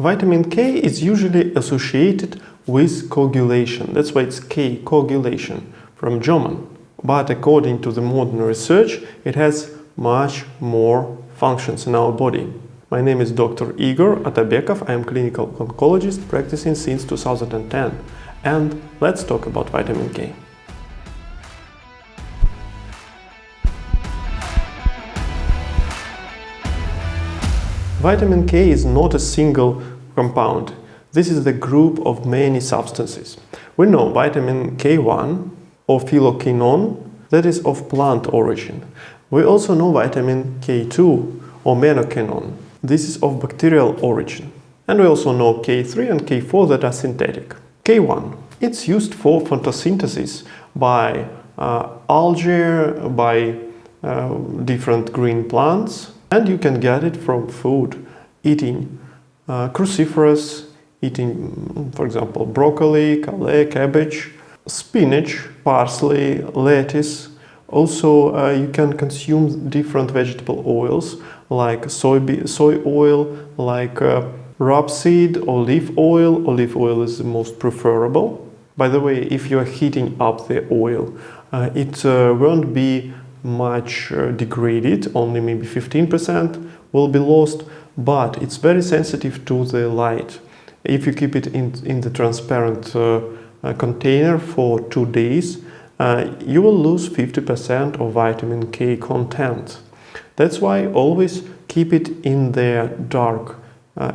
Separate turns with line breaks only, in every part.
Vitamin K is usually associated with coagulation. That's why it's K, coagulation, from German. But according to the modern research, it has much more functions in our body. My name is Dr. Igor Atabekov. I am clinical oncologist practicing since 2010. And let's talk about vitamin K. Vitamin K is not a single compound. This is the group of many substances. We know vitamin K1 or phyloquinone, that is of plant origin. We also know vitamin K2 or menoquinone. This is of bacterial origin. And we also know K3 and K4 that are synthetic. K1, it's used for photosynthesis by algae, by different green plants, and you can get it from food, eating cruciferous, eating, for example, broccoli, kale, cabbage, spinach, parsley, lettuce. Also, you can consume different vegetable oils like soy oil, like rapeseed, olive oil. Olive oil is the most preferable. By the way, if you are heating up the oil, it won't be much degraded, only maybe 15% will be lost, but it's very sensitive to the light. If you keep it in the transparent container for 2 days, you will lose 50% of vitamin K content. That's why always keep it in the dark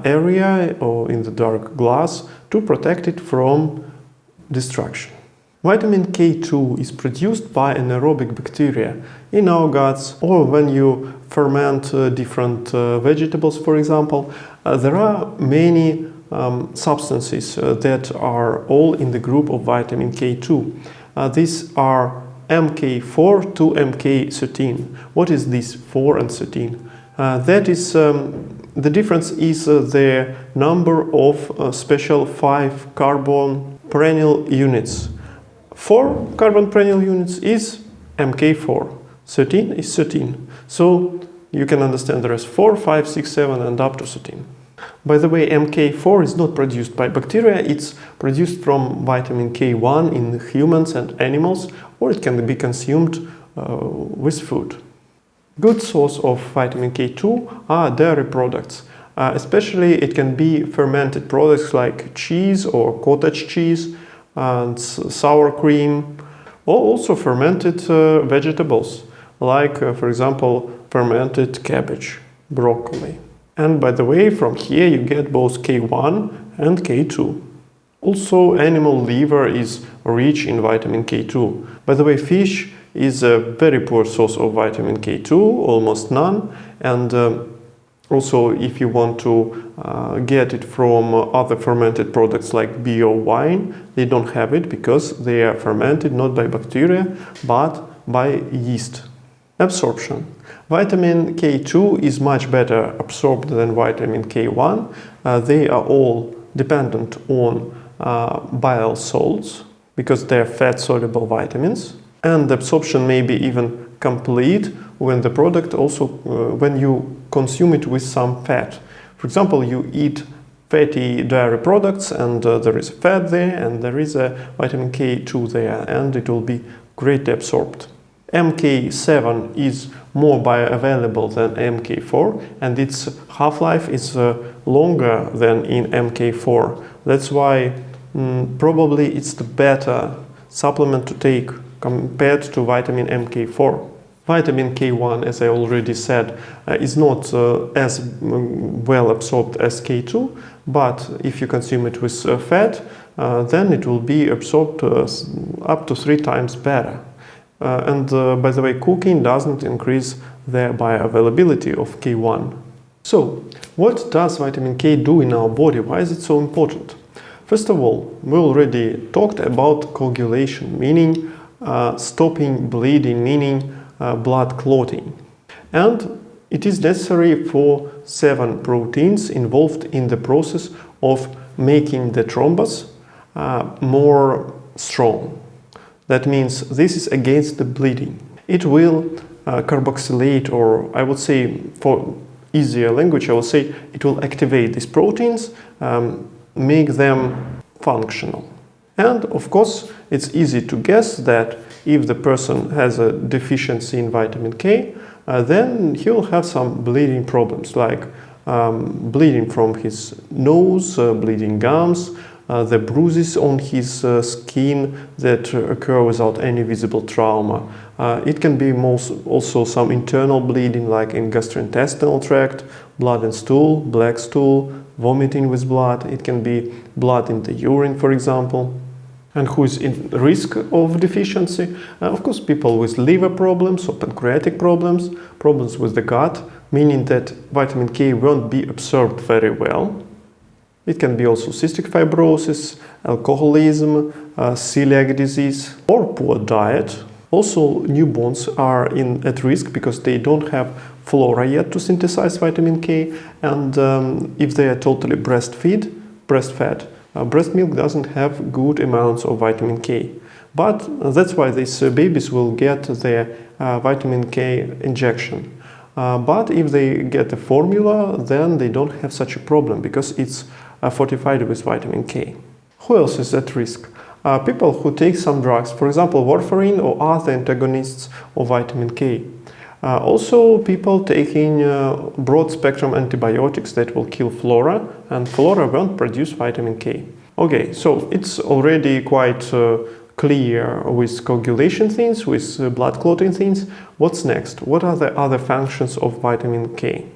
area or in the dark glass to protect it from destruction. Vitamin K2 is produced by anaerobic bacteria in our guts, or when you ferment different vegetables, for example. There are many substances that are all in the group of vitamin K2. These are MK4 to MK13. What is this 4 and 13? That is, the difference is the number of special 5 carbon perennial units. 4 carbon perennial units is MK4, 13 is 13. So you can understand there is 4, 5, 6, 7 and up to 13. By the way, MK4 is not produced by bacteria, it's produced from vitamin K1 in humans and animals, or it can be consumed with food. Good source of vitamin K2 are dairy products. Especially it can be fermented products like cheese or cottage cheese, and sour cream, or also fermented vegetables, like, for example, fermented cabbage, broccoli. And by the way, from here you get both K1 and K2. Also, animal liver is rich in vitamin K2. By the way, fish is a very poor source of vitamin K2, almost none, and also, if you want to get it from other fermented products like beer or wine, they don't have it because they are fermented not by bacteria, but by yeast. Absorption. Vitamin K2 is much better absorbed than vitamin K1. They are all dependent on bile salts because they are fat-soluble vitamins. And the absorption may be even complete when the product also, when you consume it with some fat. For example, you eat fatty dairy products and there is fat there and there is a vitamin K2 there and it will be greatly absorbed. MK7 is more bioavailable than MK4 and its half-life is longer than in MK4. That's why probably it's the better supplement to take compared to vitamin MK4. Vitamin K1, as I already said, is not as well absorbed as K2, but if you consume it with fat, then it will be absorbed up to 3 times better. By the way, cooking doesn't increase the bioavailability of K1. So, what does vitamin K do in our body? Why is it so important? First of all, we already talked about coagulation, meaning stopping bleeding, meaning blood clotting. And it is necessary for 7 proteins involved in the process of making the thrombus more strong. That means this is against the bleeding. It will carboxylate, or I would say easier language, I will say it will activate these proteins, make them functional. And of course, it's easy to guess that if the person has a deficiency in vitamin K, then he will have some bleeding problems, like bleeding from his nose, bleeding gums, the bruises on his skin that occur without any visible trauma. It can be also some internal bleeding, like in gastrointestinal tract, blood and stool, black stool, vomiting with blood. It can be blood in the urine, for example. And who is in risk of deficiency? Of course, people with liver problems or pancreatic problems, problems with the gut, meaning that vitamin K won't be absorbed very well. It can be also cystic fibrosis, alcoholism, celiac disease, or poor diet. Also, newborns are at risk because they don't have flora yet to synthesize vitamin K, and if they are totally breastfed, breast milk doesn't have good amounts of vitamin K. But that's why these babies will get their vitamin K injection. But if they get a formula, then they don't have such a problem because it's fortified with vitamin K. Who else is at risk? People who take some drugs, for example, warfarin or other antagonists of vitamin K. Also, people taking broad-spectrum antibiotics that will kill flora, and flora won't produce vitamin K. Okay, so it's already quite clear with coagulation things, with blood clotting things. What's next? What are the other functions of vitamin K?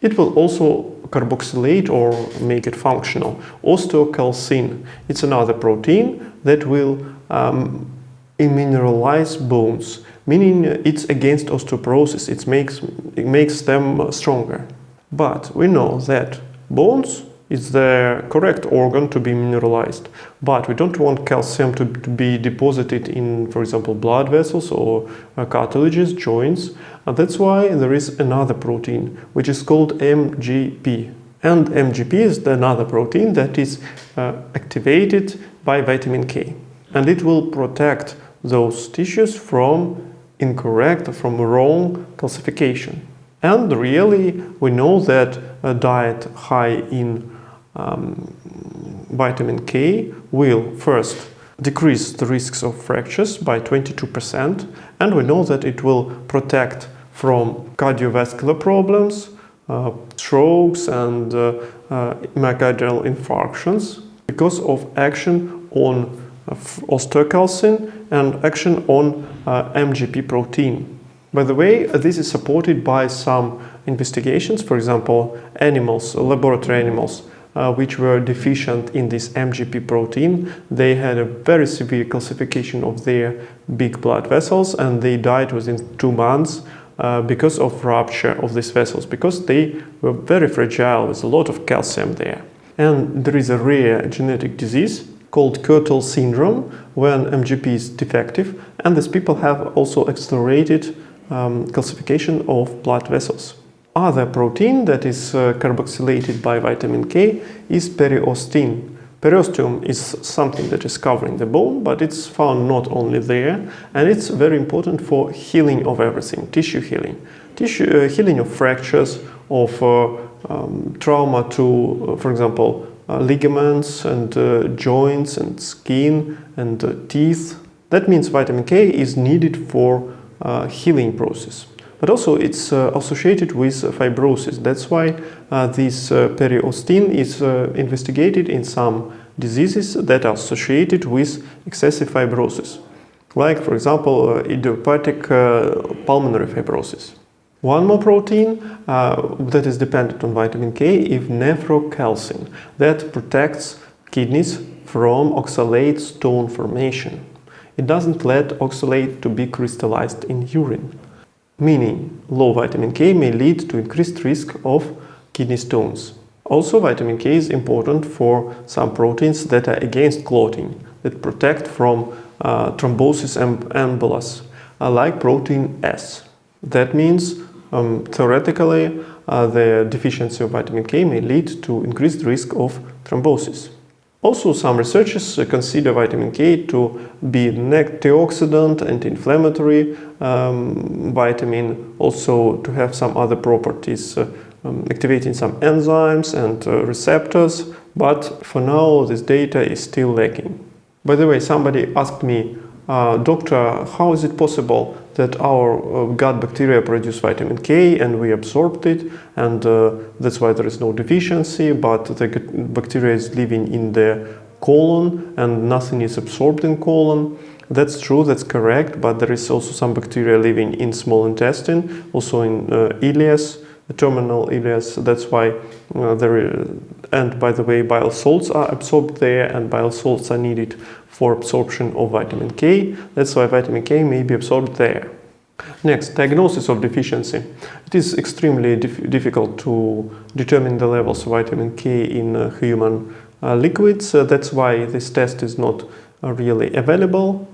It will also carboxylate or make it functional. Osteocalcin, it's another protein that will mineralize bones, meaning it's against osteoporosis. It makes them stronger. But we know that bones is the correct organ to be mineralized, but we don't want calcium to be deposited in, for example, blood vessels or cartilages, joints. That's why there is another protein which is called MGP. And MGP is another protein that is activated by vitamin K. And it will protect those tissues from wrong calcification. And really, we know that a diet high in vitamin K will first decrease the risks of fractures by 22%, and we know that it will protect from cardiovascular problems, strokes and myocardial infarctions because of action on osteocalcin and action on MGP protein. By the way, this is supported by some investigations, for example, laboratory animals, which were deficient in this MGP protein. They had a very severe calcification of their big blood vessels, and they died within 2 months because of rupture of these vessels, because they were very fragile with a lot of calcium there. And there is a rare genetic disease called Kürtel syndrome when MGP is defective, and these people have also accelerated calcification of blood vessels. Other protein that is carboxylated by vitamin K is periostein. Periosteum is something that is covering the bone, but it's found not only there, and it's very important for healing of everything, tissue healing. Healing of fractures, of trauma to, for example, ligaments and joints and skin and teeth. That means vitamin K is needed for healing process. But also it's associated with fibrosis. That's why this periostein is investigated in some diseases that are associated with excessive fibrosis, like, for example, idiopathic pulmonary fibrosis. One more protein that is dependent on vitamin K is nephrocalcin, that protects kidneys from oxalate stone formation. It doesn't let oxalate to be crystallized in urine, meaning low vitamin K may lead to increased risk of kidney stones. Also, vitamin K is important for some proteins that are against clotting, that protect from thrombosis and embolus, like protein S. That means, theoretically, the deficiency of vitamin K may lead to increased risk of thrombosis. Also, some researchers consider vitamin K to be an antioxidant, anti-inflammatory vitamin, also to have some other properties activating some enzymes and receptors, but for now this data is still lacking. By the way, somebody asked me, doctor, how is it possible that our gut bacteria produce vitamin K and we absorbed it, and that's why there is no deficiency, but the bacteria is living in the colon and nothing is absorbed in colon? That's true, that's correct, but there is also some bacteria living in small intestine, also in ileus, the terminal ileus. That's why and by the way, bile salts are absorbed there, and bile salts are needed for absorption of vitamin K. That's why vitamin K may be absorbed there. Next, diagnosis of deficiency. It is extremely difficult to determine the levels of vitamin K in human liquids. That's why this test is not really available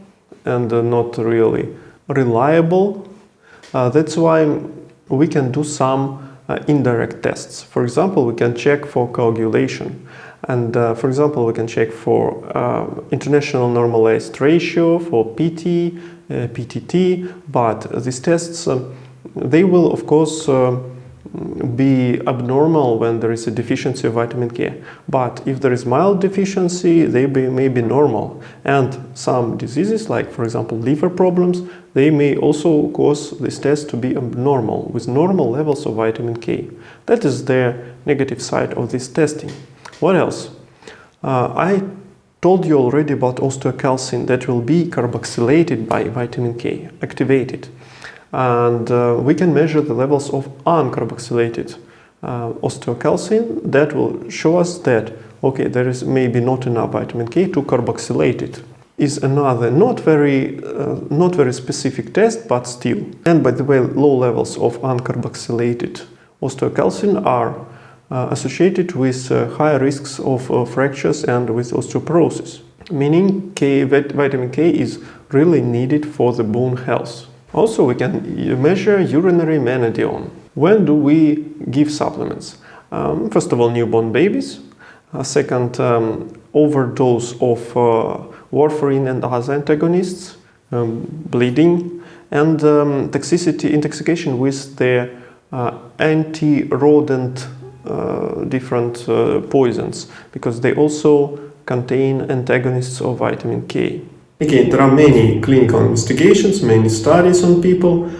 and not really reliable. That's why we can do some indirect tests. For example, we can check for coagulation, and for example, we can check for international normalized ratio, for PT, PTT, but these tests, they will of course be abnormal when there is a deficiency of vitamin K. But if there is mild deficiency, they may be normal. And some diseases, like for example liver problems, they may also cause this test to be abnormal with normal levels of vitamin K. That is the negative side of this testing. What else? I told you already about osteocalcin that will be carboxylated by vitamin K, activated. And we can measure the levels of uncarboxylated osteocalcin. That will show us that, okay, there is maybe not enough vitamin K to carboxylate it. Is another not very specific test, but still. And by the way, low levels of uncarboxylated osteocalcin are associated with higher risks of fractures and with osteoporosis, meaning vitamin K is really needed for the bone health. Also, we can measure urinary menadione. When do we give supplements? First of all, newborn babies. Second, overdose of warfarin and other antagonists, bleeding, and intoxication with the anti-rodent different poisons, because they also contain antagonists of vitamin K. Again, there are many clinical investigations, many studies on people,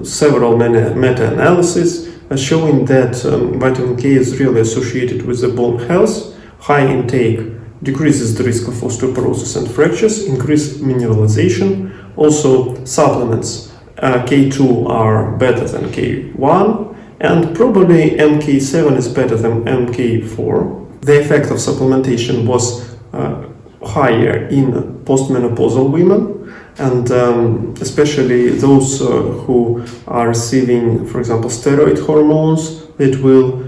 several meta-analyses showing that vitamin K is really associated with the bone health. High intake decreases the risk of osteoporosis and fractures, increase mineralization. Also, supplements K2 are better than K1, and probably MK7 is better than MK4. The effect of supplementation was higher in postmenopausal women, and especially those who are receiving, for example, steroid hormones that will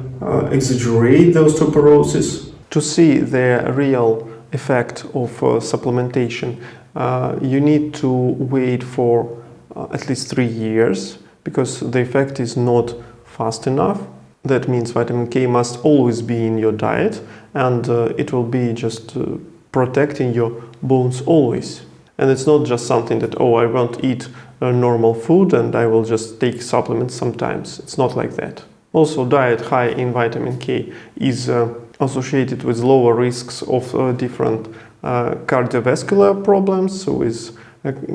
exaggerate the osteoporosis. To see the real effect of supplementation, you need to wait for at least 3 years, because the effect is not fast enough. That means vitamin K must always be in your diet, and it will be just protecting your bones always. And it's not just something that, oh, I won't eat normal food and I will just take supplements sometimes. It's not like that. Also, diet high in vitamin K is associated with lower risks of different cardiovascular problems,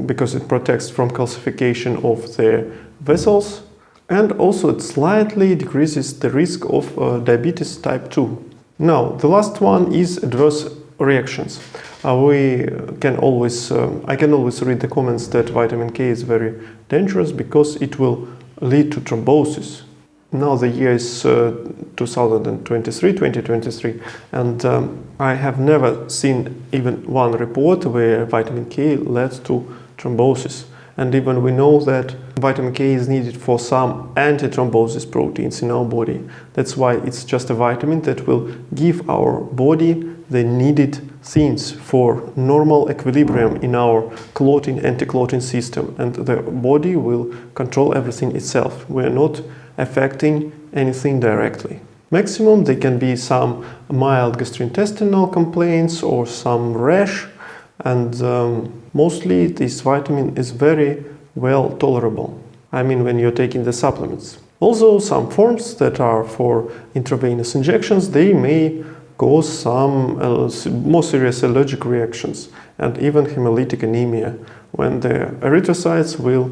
because it protects from calcification of the vessels, and also it slightly decreases the risk of diabetes type 2. Now, the last one is adverse reactions. I can always read the comments that vitamin K is very dangerous because it will lead to thrombosis. Now the year is 2023, and I have never seen even one report where vitamin K led to thrombosis. And even we know that vitamin K is needed for some anti-thrombosis proteins in our body. That's why it's just a vitamin that will give our body the needed things for normal equilibrium in our clotting, anti-clotting system, and the body will control everything itself. We're not affecting anything directly. Maximum, there can be some mild gastrointestinal complaints or some rash, and mostly this vitamin is very well tolerable. I mean, when you're taking the supplements. Also, some forms that are for intravenous injections, they may cause some more serious allergic reactions and even hemolytic anemia when the erythrocytes will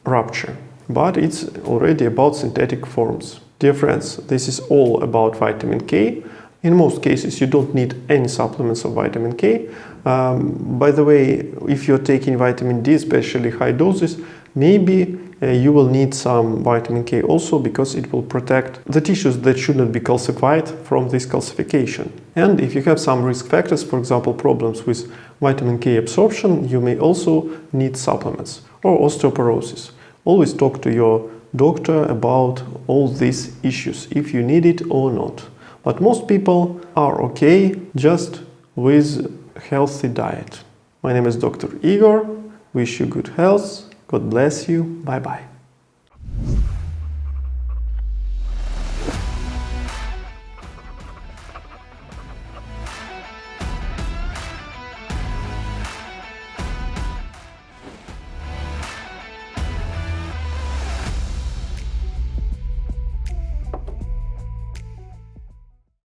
rupture. But it's already about synthetic forms. Dear friends, this is all about vitamin K. In most cases, you don't need any supplements of vitamin K. By the way, if you're taking vitamin D, especially high doses, maybe you will need some vitamin K also, because it will protect the tissues that should not be calcified from this calcification. And if you have some risk factors, for example, problems with vitamin K absorption, you may also need supplements, or osteoporosis. Always talk to your doctor about all these issues, if you need it or not. But most people are okay just with healthy diet. My name is Dr. Igor. Wish you good health. God bless you. Bye-bye.